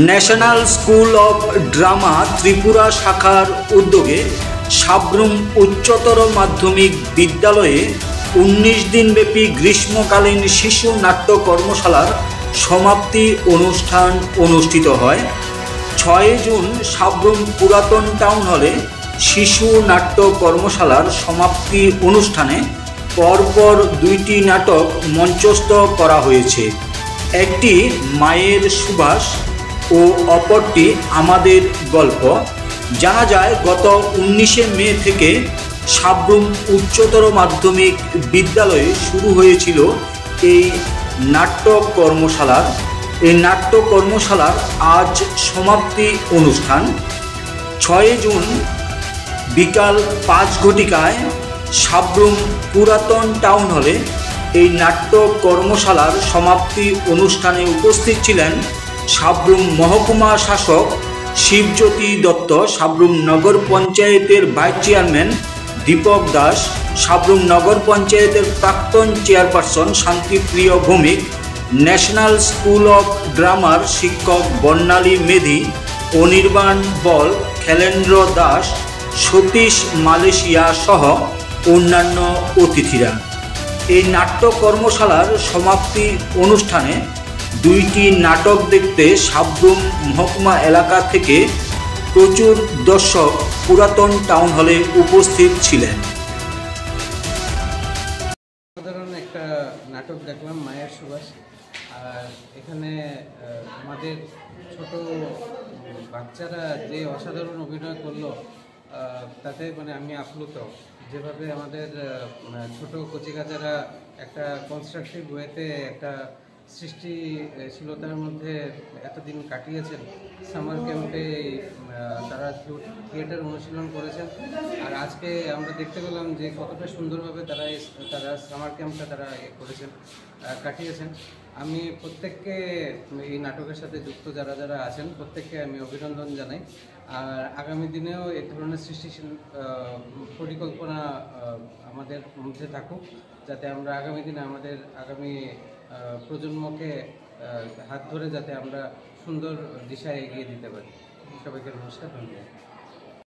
National school of drama Tripura শাখার উদ্যোগে সাব্রুম উচ্চতর মাধ্যমিক বিদ্যালয়ে ১৯ দিনব্যাপী গ্রীষ্মকালীন শিশু নাট্য কর্মশালার সমাপ্তি অনুষ্ঠান অনুষ্ঠিত হয়। ৬ জুন সাব্রুম পুরাতন টাউন হলে শিশু নাট্য কর্মশালার সমাপ্তি অনুষ্ঠানে পরপর ২টি নাটক মঞ্চস্থ করা হয়েছে। একটি মায়ের সুবাস ও অপরটি আমাদের গল্প। জানা যায় গত ১৯শে মে থেকে সাব্রুম উচ্চতর মাধ্যমিক বিদ্যালয়ে শুরু হয়েছিল এই নাট্য কর্মশালার। এই নাট্য কর্মশালার আজ সমাপ্তি অনুষ্ঠান। ৬ জুন বিকাল ৫ ঘটিকায় সাব্রুম পুরাতন টাউন হলে এই নাট্য কর্মশালার সমাপ্তি অনুষ্ঠানে উপস্থিত ছিলেন সাব্রুম মহকুমা শাসক শিবজ্যোতি দত্ত, সাব্রুম নগর পঞ্চায়েতের ভাইস চেয়ারম্যান দীপক দাস, সাব্রুম নগর পঞ্চায়েতের প্রাক্তন চেয়ারপারসন শান্তিপ্রিয় ভৌমিক, ন্যাশনাল স্কুল অফ ড্রামার শিক্ষক বর্ণালী মেধি, অনির্বাণ বল, খেলেন্দ্র দাস, সতীশ মালয়েশিয়া সহ অন্যান্য অতিথিরা। এই নাট্য কর্মশালার সমাপ্তি অনুষ্ঠানে ২টি নাটক দেখতে সাব্রুম মহকুমা এলাকা থেকে প্রচুর দর্শক পুরাতন টাউন হলে উপস্থিত ছিলেন। সাধারণ একটা নাটক দেখলাম মায়ের সুবাস। আর এখানে আমাদের ছোট বাচ্চারা যে অসাধারণ অভিনয় করলো তাতে আমি আপ্লুত। যেভাবে আমাদের ছোট কচিকাচারা একটা কনস্ট্রাকটিভ ওয়েতে একটা সৃষ্টিশীলতার মধ্যে এতদিন কাটিয়েছেন। সামার ক্যাম্পে তারা থিয়েটার অনুশীলন করেছেন। আর আজকে আমরা দেখতে পেলাম যে কতটা সুন্দরভাবে তারা সামার ক্যাম্পটা করেছেন, কাটিয়েছেন। আমি প্রত্যেককে এই নাটকের সাথে যুক্ত যারা যারা আছেন প্রত্যেককে আমি অভিনন্দন জানাই। আর আগামী দিনেও এই ধরনের সৃষ্টিশীল পরিকল্পনা আমাদের মধ্যে থাকুক, যাতে আমরা আগামী দিনে আমাদের আগামী প্রজন্মকে হাত ধরে যাতে আমরা সুন্দর দিশায় এগিয়ে দিতে পারি। সবাইকে নমস্কার, ধন্যবাদ।